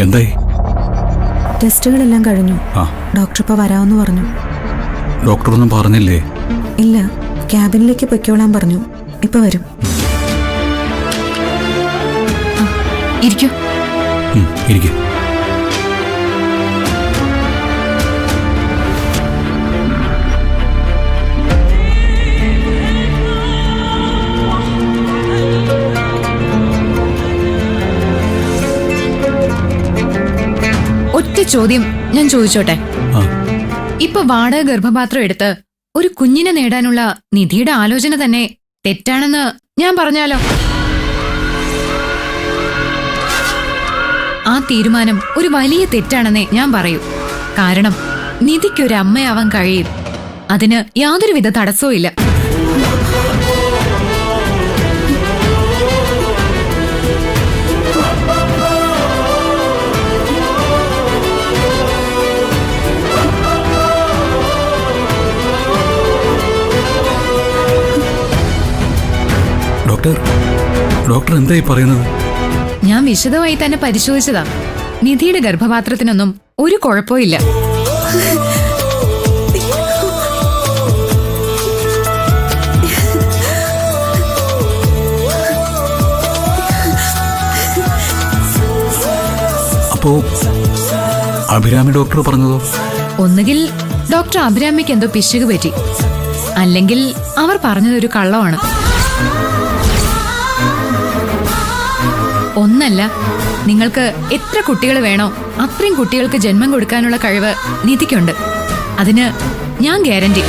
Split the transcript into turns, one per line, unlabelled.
എന്തായി?
ടെസ്റ്റുകളെല്ലാം കഴിഞ്ഞു. ഡോക്ടർ ഇപ്പൊ വരാമെന്ന് പറഞ്ഞു.
ഡോക്ടർ ഒന്നും പറഞ്ഞില്ലേ?
ഇല്ല, ക്യാബിനിലേക്ക് പൊയ്ക്കോളാൻ പറഞ്ഞു. ഇപ്പൊ വരും.
ഇരിക്കൂ.
ഇരിക്കും.
ഒറ്റ ചോദ്യം ഞാൻ ചോദിച്ചോട്ടെ. ഇപ്പൊ വാടക ഗർഭപാത്രം എടുത്ത് ഒരു കുഞ്ഞിനെ നേടാനുള്ള നിധിയുടെ ആലോചന തന്നെ തെറ്റാണെന്ന് ഞാൻ പറഞ്ഞാലോ? ആ തീരുമാനം ഒരു വലിയ തെറ്റാണെന്നേ ഞാൻ പറയൂ. കാരണം നിധിക്കൊരു അമ്മയാവാൻ കഴിയും. അതിന് യാതൊരുവിധ തടസ്സവും ഇല്ല.
ഡോക്ടർ എന്തായി പറയുന്നത്?
ഞാൻ വിശദമായി തന്നെ പരിശോധിച്ചതാ. നിധിയുടെ ഗർഭപാത്രത്തിനൊന്നും ഒരു കുഴപ്പമില്ല.
അപ്പോ അഭിരാമി ഡോക്ടർ പറഞ്ഞതോ?
ഒന്നുകിൽ ഡോക്ടർ അഭിരാമിക്ക് എന്തോ പിശക് പറ്റി, അല്ലെങ്കിൽ അവർ പറഞ്ഞതൊരു കള്ളമാണ്. ഒന്നല്ല, നിങ്ങൾക്ക് എത്ര കുട്ടികൾ വേണോ അത്രയും കുട്ടികൾക്ക് ജന്മം കൊടുക്കാനുള്ള കഴിവ് നിധിക്കുണ്ട്. അതിന് ഞാൻ ഗ്യാരണ്ടി.